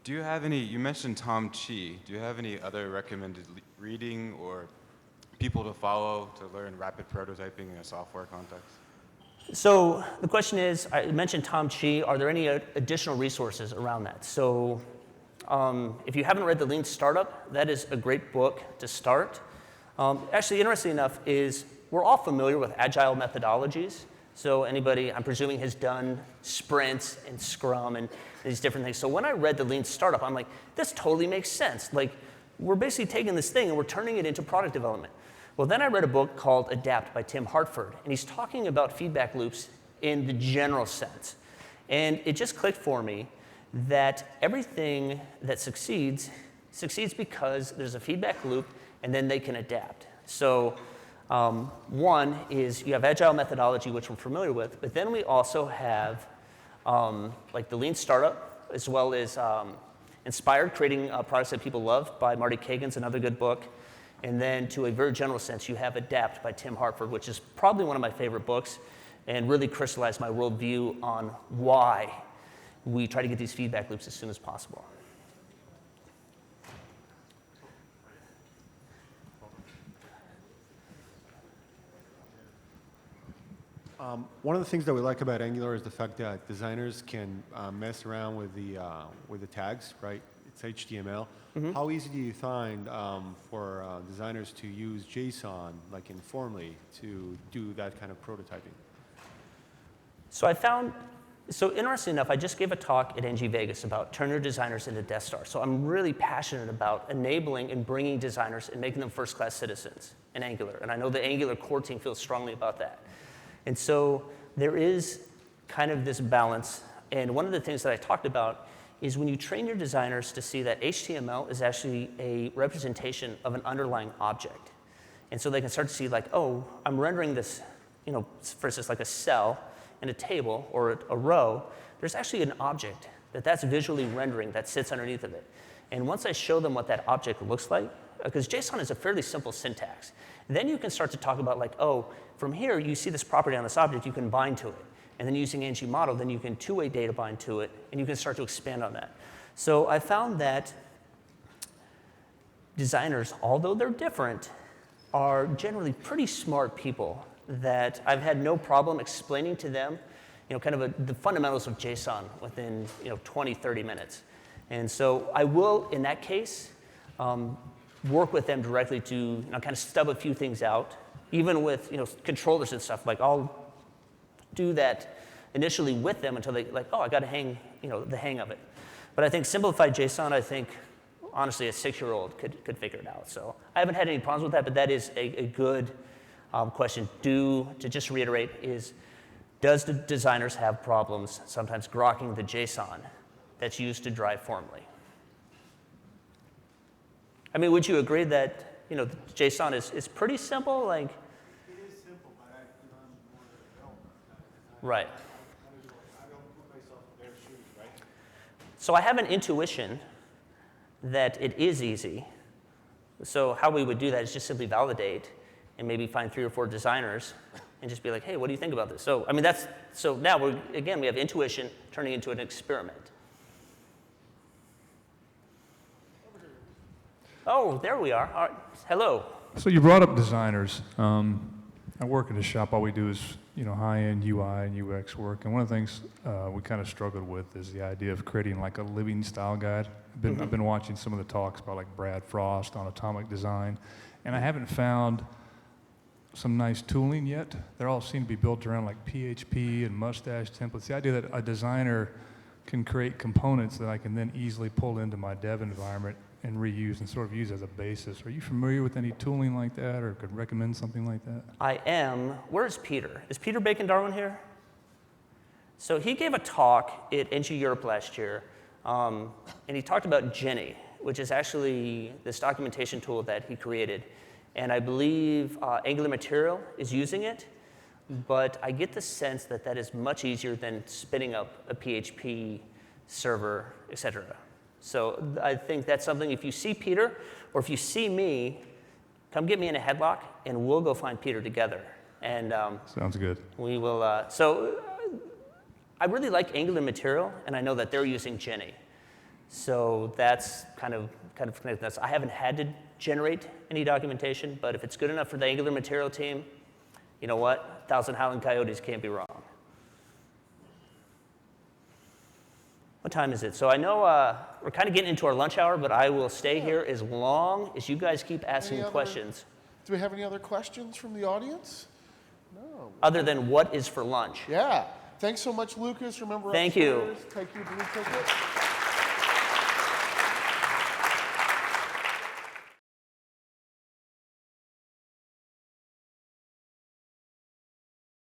[SPEAKER 7] Do you have any, you mentioned Tom Chi. Do you have any other recommended reading or people to follow to learn rapid prototyping in a software context?
[SPEAKER 1] So the question is, I mentioned Tom Chi. Are there any additional resources around that? So if you haven't read The Lean Startup, that is a great book to start. Actually, interesting enough is we're all familiar with agile methodologies. So anybody, I'm presuming, has done sprints and Scrum and these different things. So when I read The Lean Startup, I'm like, this totally makes sense. Like, we're basically taking this thing and we're turning it into product development. Well, then I read a book called Adapt by Tim Hartford, and he's talking about feedback loops in the general sense. And it just clicked for me that everything that succeeds because there's a feedback loop and then they can adapt. So one is you have agile methodology, which we're familiar with, but then we also have like the Lean Startup, as well as Inspired, creating products that people love by Marty Kagan's another good book. And then to a very general sense, you have Adapt by Tim Hartford, which is probably one of my favorite books and really crystallized my worldview on why we try to get these feedback loops as soon as possible.
[SPEAKER 3] One of the things that we like about Angular is the fact that designers can mess around with the tags, right? It's HTML. Mm-hmm. How easy do you find for designers to use JSON, like informally, to do that kind of prototyping?
[SPEAKER 1] So interesting enough, I just gave a talk at NG Vegas about turn your designers into Death Star. So I'm really passionate about enabling and bringing designers and making them first-class citizens in Angular. And I know the Angular core team feels strongly about that. And so there is kind of this balance. And one of the things that I talked about is when you train your designers to see that HTML is actually a representation of an underlying object. And so they can start to see like, oh, I'm rendering this, for instance, like a cell in a table or a row. There's actually an object that's visually rendering that sits underneath of it. And once I show them what that object looks like, because JSON is a fairly simple syntax, then you can start to talk about like, oh, from here you see this property on this object, you can bind to it. And then using ng model, then you can two-way data bind to it, and you can start to expand on that. So I found that designers, although they're different, are generally pretty smart people that I've had no problem explaining to them, kind of the fundamentals of JSON within, 20, 30 minutes. And so I will, in that case, work with them directly to kind of stub a few things out, even with controllers and stuff. Like I'll do that initially with them until they like, oh, I got to the hang of it. But I think simplified JSON, I think honestly a 6-year-old could figure it out. So I haven't had any problems with that, but that is a good question. To just reiterate is, does the designers have problems sometimes grokking the JSON that's used to drive formally? I mean, would you agree that JSON is pretty simple? Like,
[SPEAKER 8] it is simple, but I'm more of a developer.
[SPEAKER 1] Right.
[SPEAKER 8] I don't put myself in their shoes, right?
[SPEAKER 1] So I have an intuition that it is easy. So how we would do that is just simply validate and maybe find 3 or 4 designers and just be like, hey, what do you think about this? So I mean, so now we have intuition turning into an experiment. Oh, there we are. All right. Hello.
[SPEAKER 9] So you brought up designers. I work at a shop. All we do is, high-end UI and UX work. And one of the things we kind of struggled with is the idea of creating like a living style guide. I've been watching some of the talks by like Brad Frost on atomic design, and I haven't found some nice tooling yet. They all seem to be built around like PHP and mustache templates. The idea that a designer can create components that I can then easily pull into my dev environment and reuse and sort of use as a basis. Are you familiar with any tooling like that, or could recommend something like that?
[SPEAKER 1] I am. Where's Peter? Is Peter Bacon-Darwin here? So he gave a talk at NG Europe last year, and he talked about Jenny, which is actually this documentation tool that he created. And I believe Angular Material is using it, but I get the sense that that is much easier than spinning up a PHP server, et cetera. So I think that's something, if you see Peter, or if you see me, come get me in a headlock, and we'll go find Peter together. And
[SPEAKER 9] Sounds good.
[SPEAKER 1] we will, I really like Angular Material, and I know that they're using Jenny. So that's kind of connected us. I haven't had to generate any documentation, but if it's good enough for the Angular Material team, you know what? 1,000 Howling Coyotes can't be wrong. What time is it? So I know we're kind of getting into our lunch hour, but I will stay here as long as you guys keep asking questions.
[SPEAKER 10] Do we have any other questions from the audience? No.
[SPEAKER 1] Other than what is for lunch?
[SPEAKER 10] Yeah. Thanks so much, Lucas. Remember
[SPEAKER 1] Thank you.
[SPEAKER 10] upstairs, take your blue ticket.